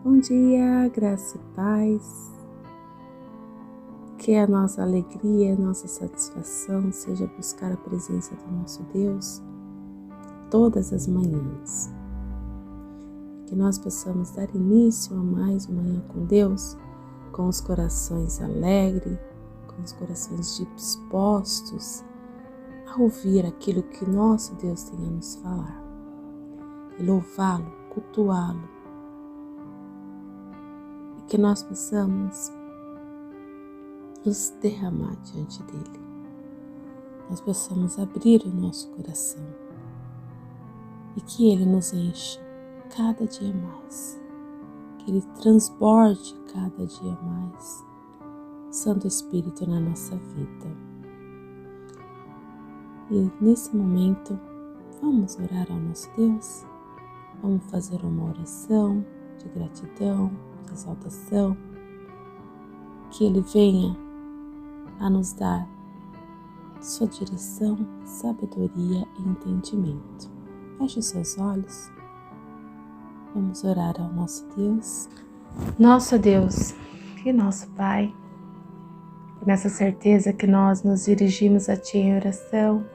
Bom dia, graça e paz. Que a nossa alegria, a nossa satisfação seja buscar a presença do nosso Deus todas as manhãs. Que nós possamos dar início a mais uma manhã com Deus, com os corações alegres, com os corações dispostos a ouvir aquilo que nosso Deus tem a nos falar, e louvá-lo, cultuá-lo, e que nós possamos nos derramar diante dele, nós possamos abrir o nosso coração e que ele nos encha cada dia mais, que ele transborde cada dia mais o Santo Espírito na nossa vida. E nesse momento vamos orar ao nosso Deus, vamos fazer uma oração de gratidão, de exaltação, que ele venha a nos dar sua direção, sabedoria e entendimento. Feche os seus olhos. Vamos orar ao nosso Deus. Nosso Deus e nosso Pai, nessa certeza que nós nos dirigimos a Ti em oração,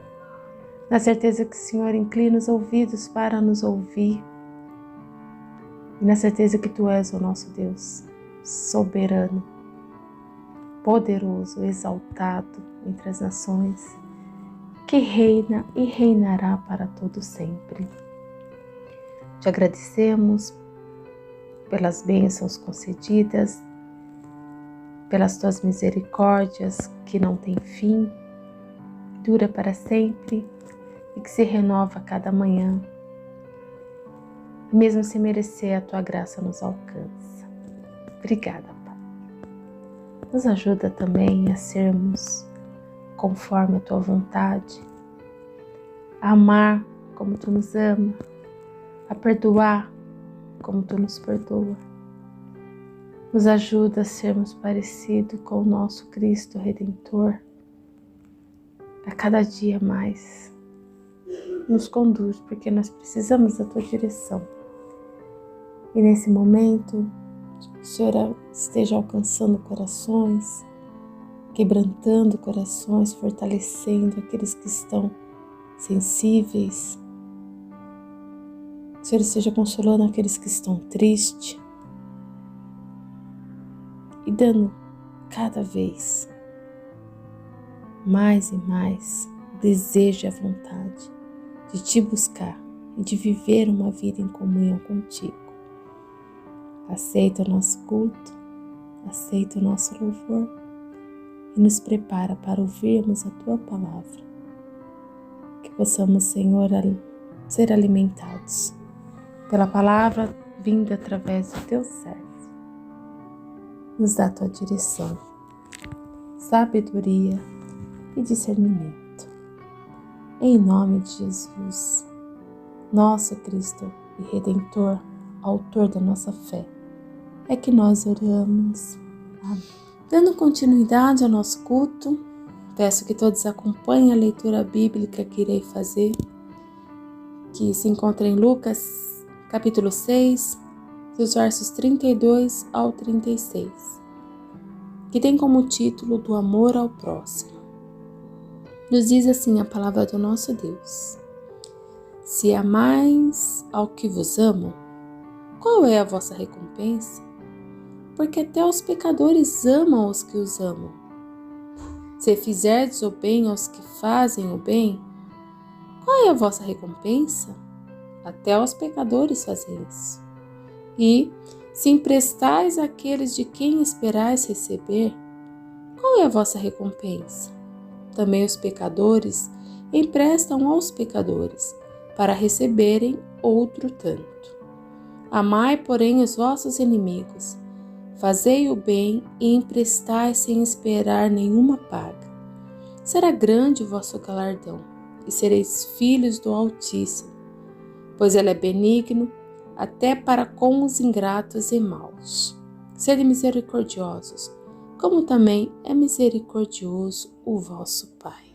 na certeza que o Senhor inclina os ouvidos para nos ouvir, e na certeza que Tu és o nosso Deus, soberano, poderoso, exaltado entre as nações, que reina e reinará para todo sempre. Te agradecemos pelas bênçãos concedidas, pelas Tuas misericórdias que não têm fim, dura para sempre e que se renova a cada manhã. Mesmo sem merecer, a Tua graça nos alcança. Obrigada, Pai. Nos ajuda também a sermos conforme a Tua vontade, a amar como Tu nos ama, a perdoar como Tu nos perdoa. Nos ajuda a sermos parecidos com o nosso Cristo Redentor. A cada dia mais nos conduz, porque nós precisamos da Tua direção. E nesse momento, o Senhor esteja alcançando corações, quebrantando corações, fortalecendo aqueles que estão sensíveis. O Senhor esteja consolando aqueles que estão tristes e dando cada vez mais e mais o desejo e a vontade de Te buscar e de viver uma vida em comunhão contigo. Aceita o nosso culto, aceita o nosso louvor e nos prepara para ouvirmos a Tua palavra. Que possamos, Senhor, ser alimentados pela palavra vinda através do Teu servo. Nos dá a Tua direção, sabedoria e discernimento. Em nome de Jesus, nosso Cristo e Redentor, autor da nossa fé, é que nós oramos. Amém. Dando continuidade ao nosso culto, peço que todos acompanhem a leitura bíblica que irei fazer, que se encontra em Lucas, capítulo 6, dos versos 32 ao 36, que tem como título do amor ao próximo. Nos diz assim a palavra do nosso Deus: se amais ao que vos amam, qual é a vossa recompensa? Porque até os pecadores amam os que os amam. Se fizerdes o bem aos que fazem o bem, qual é a vossa recompensa? Até os pecadores fazem isso. E, se emprestais àqueles de quem esperais receber, qual é a vossa recompensa? Também os pecadores emprestam aos pecadores, para receberem outro tanto. Amai, porém, os vossos inimigos, fazei o bem e emprestai sem esperar nenhuma paga. Será grande o vosso galardão, e sereis filhos do Altíssimo, pois Ele é benigno até para com os ingratos e maus. Sede misericordiosos, como também é misericordioso o vosso Pai.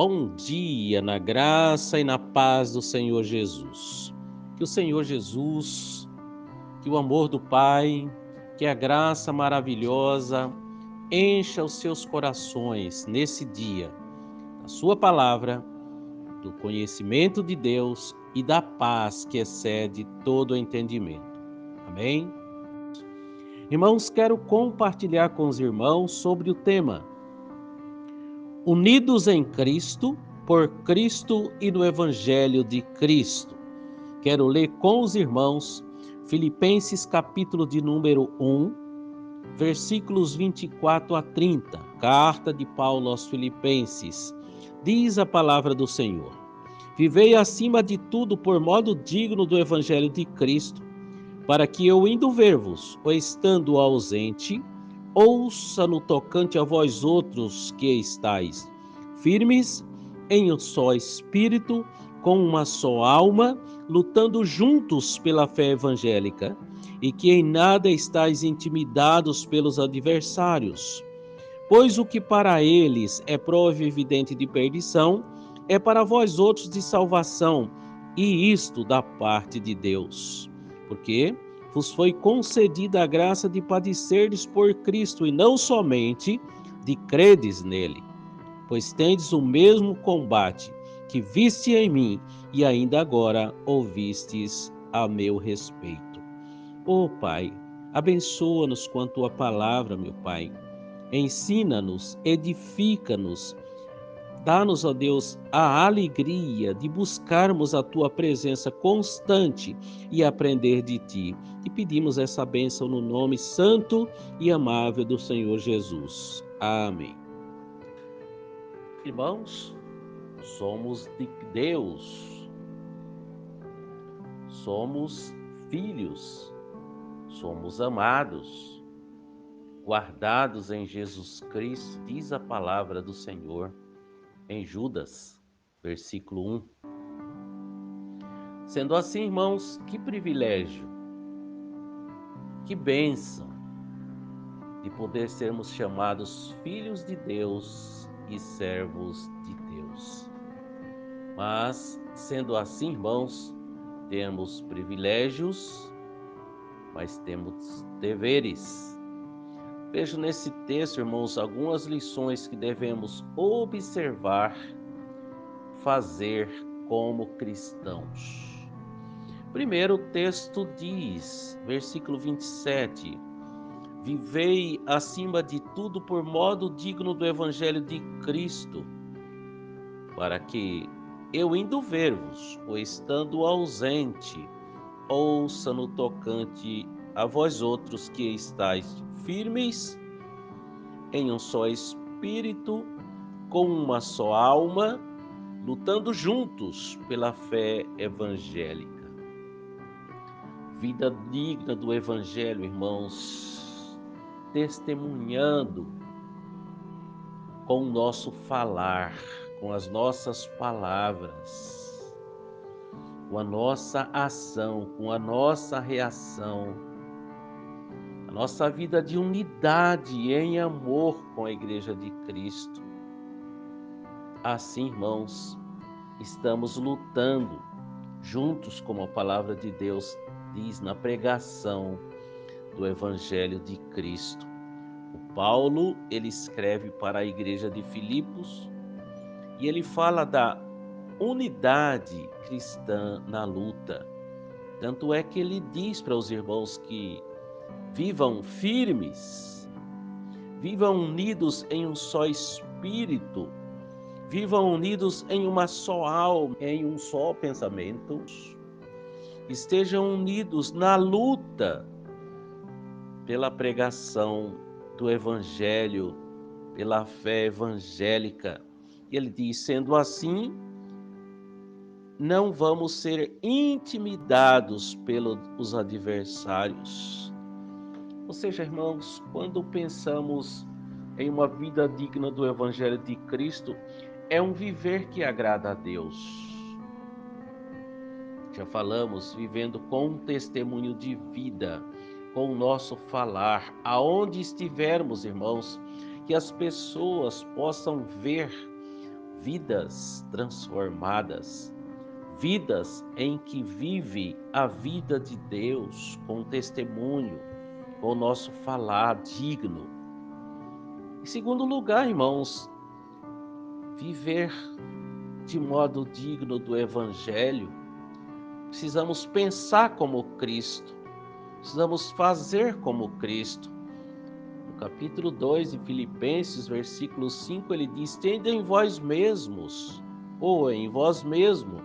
Bom dia, na graça e na paz do Senhor Jesus. Que o Senhor Jesus, que o amor do Pai, que a graça maravilhosa encha os seus corações nesse dia, da sua palavra, do conhecimento de Deus e da paz que excede todo o entendimento. Amém? Irmãos, quero compartilhar com os irmãos sobre o tema Unidos em Cristo, por Cristo e no Evangelho de Cristo. Quero ler com os irmãos Filipenses capítulo de número 1, versículos 24 a 30, carta de Paulo aos Filipenses. Diz a palavra do Senhor: Vivei acima de tudo por modo digno do Evangelho de Cristo, para que eu, indo ver-vos, ou estando ausente, ouça no tocante a vós outros que estáis firmes em um só espírito, com uma só alma, lutando juntos pela fé evangélica, e que em nada estáis intimidados pelos adversários. Pois o que para eles é prova evidente de perdição, é para vós outros de salvação, e isto da parte de Deus. Porque vos foi concedida a graça de padecerdes por Cristo, e não somente de credes nele. Pois tendes o mesmo combate que viste em mim, e ainda agora ouvistes a meu respeito. Ó Pai, abençoa-nos com a tua palavra, meu Pai. Ensina-nos, edifica-nos, dá-nos, ó Deus, a alegria de buscarmos a tua presença constante e aprender de ti. E pedimos essa bênção no nome santo e amável do Senhor Jesus. Amém. Irmãos, somos de Deus, somos filhos, somos amados, guardados em Jesus Cristo, diz a palavra do Senhor em Judas, versículo 1. Sendo assim, irmãos, que privilégio, que bênção de poder sermos chamados filhos de Deus e servos de Deus. Mas, sendo assim, irmãos, temos privilégios, mas temos deveres. Vejo nesse texto, irmãos, algumas lições que devemos observar, fazer como cristãos. Primeiro, o texto diz, versículo 27, vivei acima de tudo por modo digno do evangelho de Cristo, para que eu indo ver-vos, ou estando ausente, ouça no tocante a vós outros que estáis firmes em um só espírito, com uma só alma, lutando juntos pela fé evangélica. Vida digna do evangelho, irmãos, testemunhando com o nosso falar, com as nossas palavras, com a nossa ação, com a nossa reação, a nossa vida de unidade em amor com a Igreja de Cristo. Assim, irmãos, estamos lutando juntos, como a palavra de Deus diz na pregação do Evangelho de Cristo. O Paulo, ele escreve para a igreja de Filipos e ele fala da unidade cristã na luta. Tanto é que ele diz para os irmãos que vivam firmes, vivam unidos em um só espírito, vivam unidos em uma só alma, em um só pensamento, estejam unidos na luta pela pregação do Evangelho, pela fé evangélica. E ele diz, sendo assim, não vamos ser intimidados pelos adversários. Ou seja, irmãos, quando pensamos em uma vida digna do Evangelho de Cristo, é um viver que agrada a Deus. Já falamos, vivendo com um testemunho de vida, com o nosso falar, aonde estivermos, irmãos, que as pessoas possam ver vidas transformadas, vidas em que vive a vida de Deus com testemunho, com o nosso falar digno. Em segundo lugar, irmãos, viver de modo digno do Evangelho, precisamos pensar como Cristo, precisamos fazer como Cristo. No capítulo 2 de Filipenses, versículo 5, ele diz, tende em vós mesmos, ou em vós mesmo,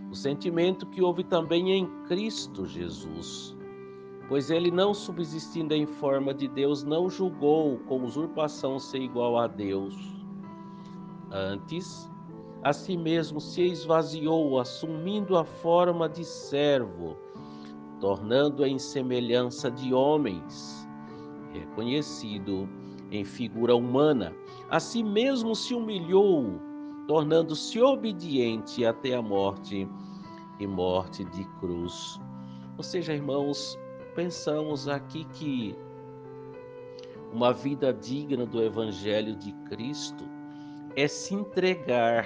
o sentimento que houve também em Cristo Jesus. Pois ele, não subsistindo em forma de Deus, não julgou com usurpação ser igual a Deus. Antes, a si mesmo se esvaziou, assumindo a forma de servo, tornando-a em semelhança de homens, reconhecido em figura humana. A si mesmo se humilhou, tornando-se obediente até a morte e morte de cruz. Ou seja, irmãos, pensamos aqui que uma vida digna do Evangelho de Cristo é se entregar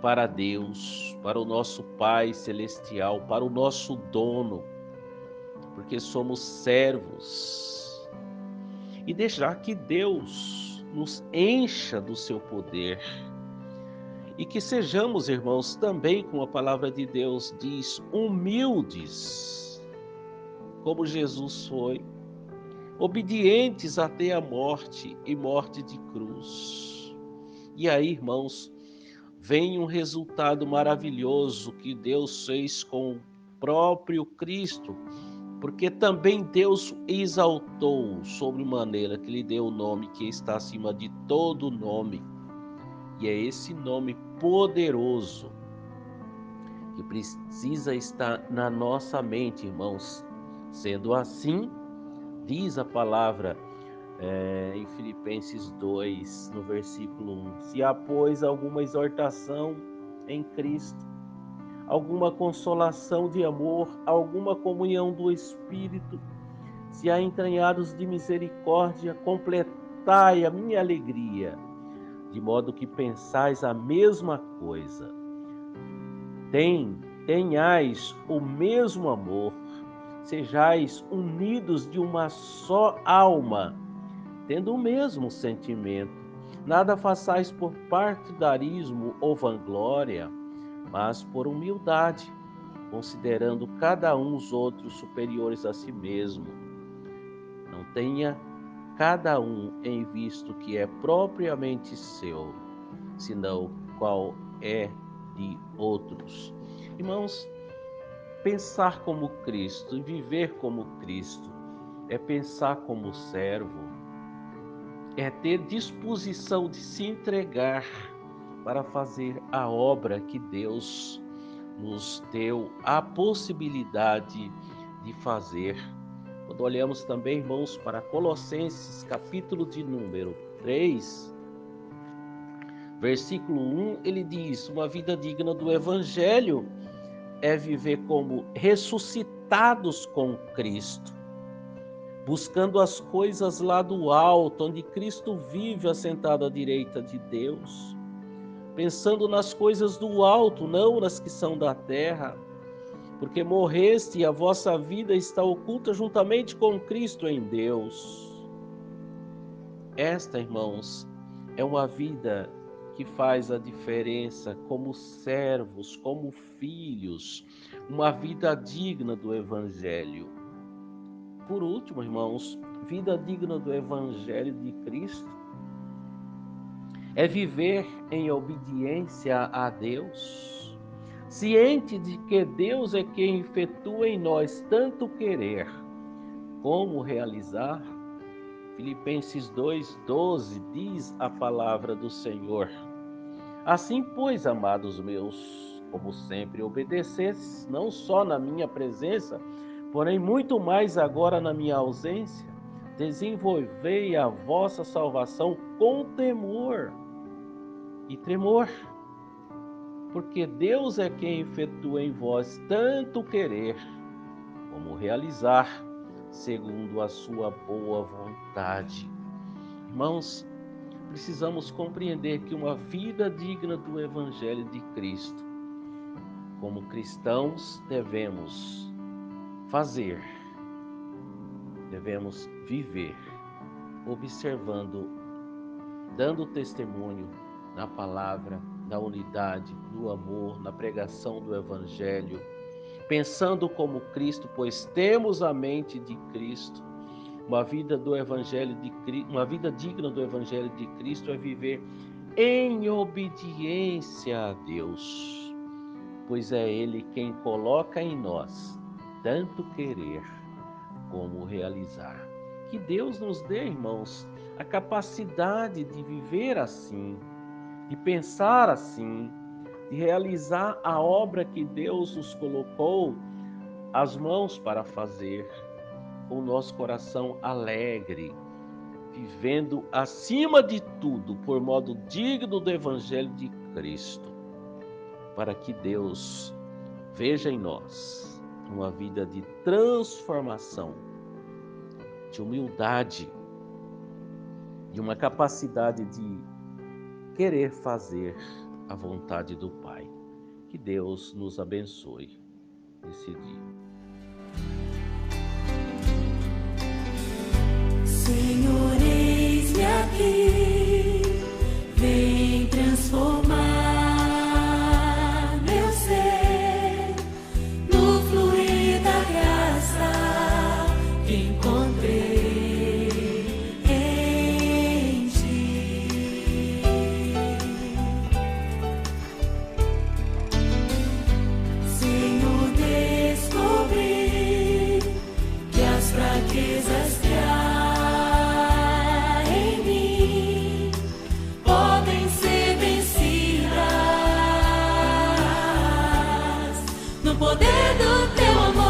para Deus, para o nosso Pai Celestial, para o nosso dono, porque somos servos, e deixar que Deus nos encha do seu poder. E que sejamos, irmãos, também, como a palavra de Deus diz, humildes, como Jesus foi, obedientes até a morte e morte de cruz. E aí, irmãos, vem um resultado maravilhoso que Deus fez com o próprio Cristo, porque também Deus exaltou sobremaneira, que lhe deu o nome que está acima de todo nome. E é esse nome poderoso que precisa estar na nossa mente, irmãos. Sendo assim, diz a palavra em Filipenses 2, no versículo 1, se há, pois, alguma exortação em Cristo, alguma consolação de amor, alguma comunhão do Espírito, se há entranhados de misericórdia, completai a minha alegria, de modo que pensais a mesma coisa. Tenhais o mesmo amor, sejais unidos de uma só alma, tendo o mesmo sentimento. Nada façais por partidarismo ou vanglória, mas por humildade, considerando cada um os outros superiores a si mesmo. Não tenha cada um em vista o que é propriamente seu, senão qual é de outros. Irmãos, pensar como Cristo e viver como Cristo é pensar como servo, é ter disposição de se entregar para fazer a obra que Deus nos deu a possibilidade de fazer. Quando olhamos também, irmãos, para Colossenses, capítulo de número 3, versículo 1, ele diz: uma vida digna do Evangelho é viver como ressuscitados com Cristo, buscando as coisas lá do alto, onde Cristo vive assentado à direita de Deus, pensando nas coisas do alto, não nas que são da terra, porque morreste e a vossa vida está oculta juntamente com Cristo em Deus. Esta, irmãos, é uma vida que faz a diferença como servos, como filhos, uma vida digna do Evangelho. Por último, irmãos, vida digna do Evangelho de Cristo é viver em obediência a Deus, ciente de que Deus é quem efetua em nós tanto querer como realizar. Filipenses 2,12 diz a palavra do Senhor: assim, pois, amados meus, como sempre obedecestes, não só na minha presença, porém muito mais agora na minha ausência, desenvolvei a vossa salvação com temor e tremor, porque Deus é quem efetua em vós tanto querer como realizar, segundo a sua boa vontade. Irmãos, precisamos compreender que uma vida digna do Evangelho de Cristo, como cristãos, devemos fazer, devemos viver, observando, dando testemunho na palavra, na unidade, no amor, na pregação do Evangelho, pensando como Cristo, pois temos a mente de Cristo. Uma vida do Evangelho de Cristo, uma vida digna do Evangelho de Cristo é viver em obediência a Deus, pois é Ele quem coloca em nós tanto querer como realizar. Que Deus nos dê, irmãos, a capacidade de viver assim, de pensar assim, de realizar a obra que Deus nos colocou as mãos para fazer, com o nosso coração alegre, vivendo acima de tudo por modo digno do Evangelho de Cristo, para que Deus veja em nós uma vida de transformação, de humildade e uma capacidade de querer fazer a vontade do Pai. Que Deus nos abençoe nesse dia. Senhor, eis-me aqui, vem transformar meu ser no fluir da graça que encontrei em ti. Senhor, descobri que as fraquezas que há no poder do teu amor,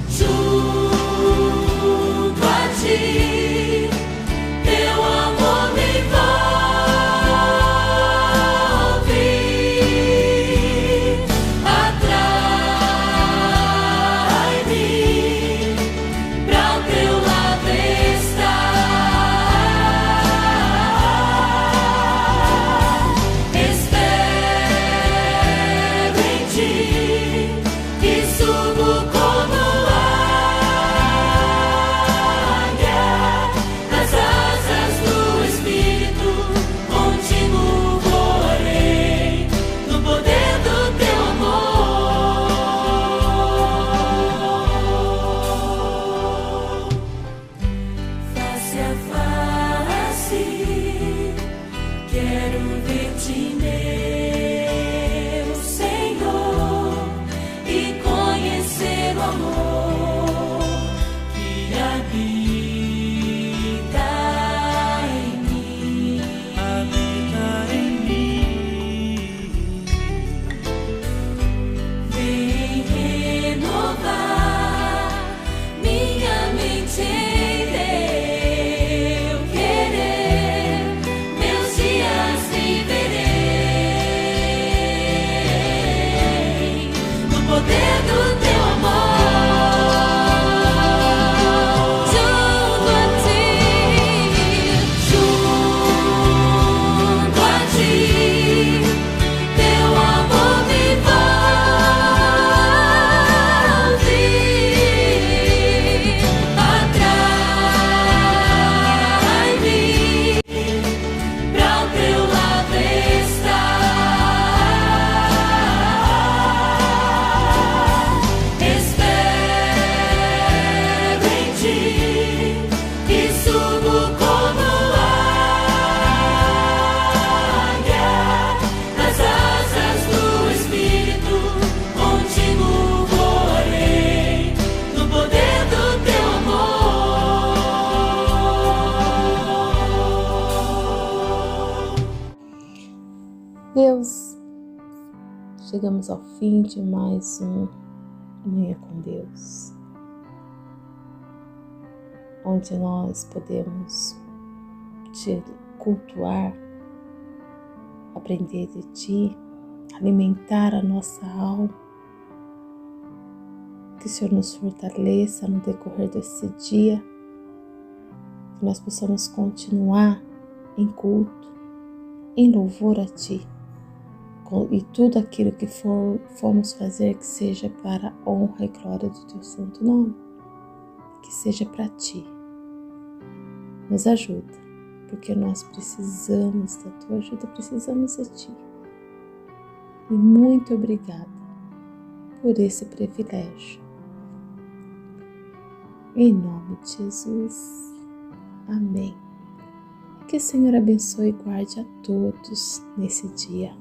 junto a ti, teu amor me envolve, atrai-me pra o teu lado estar. Quero ver-te, meu Senhor, e conhecer o amor que habita em mim. Vem renovar minha mente em teu querer, meus dias viverei no poder do teu amor, junto a ti, teu amor me envolve, atrai-me pra o teu lado estar. Espero em ti e subo como águia nas asas do Espírito, contigo voarei no poder do teu amor. Deus, chegamos ao fim de mais um Manhã com Deus, onde nós podemos te cultuar, aprender de ti, alimentar a nossa alma. Que o Senhor nos fortaleça no decorrer desse dia, que nós possamos continuar em culto, em louvor a ti, e tudo aquilo que formos fazer, que seja para a honra e glória do teu santo nome, que seja para ti. Nos ajuda, porque nós precisamos da tua ajuda, precisamos de ti. E muito obrigada por esse privilégio. Em nome de Jesus. Amém. Que o Senhor abençoe e guarde a todos nesse dia.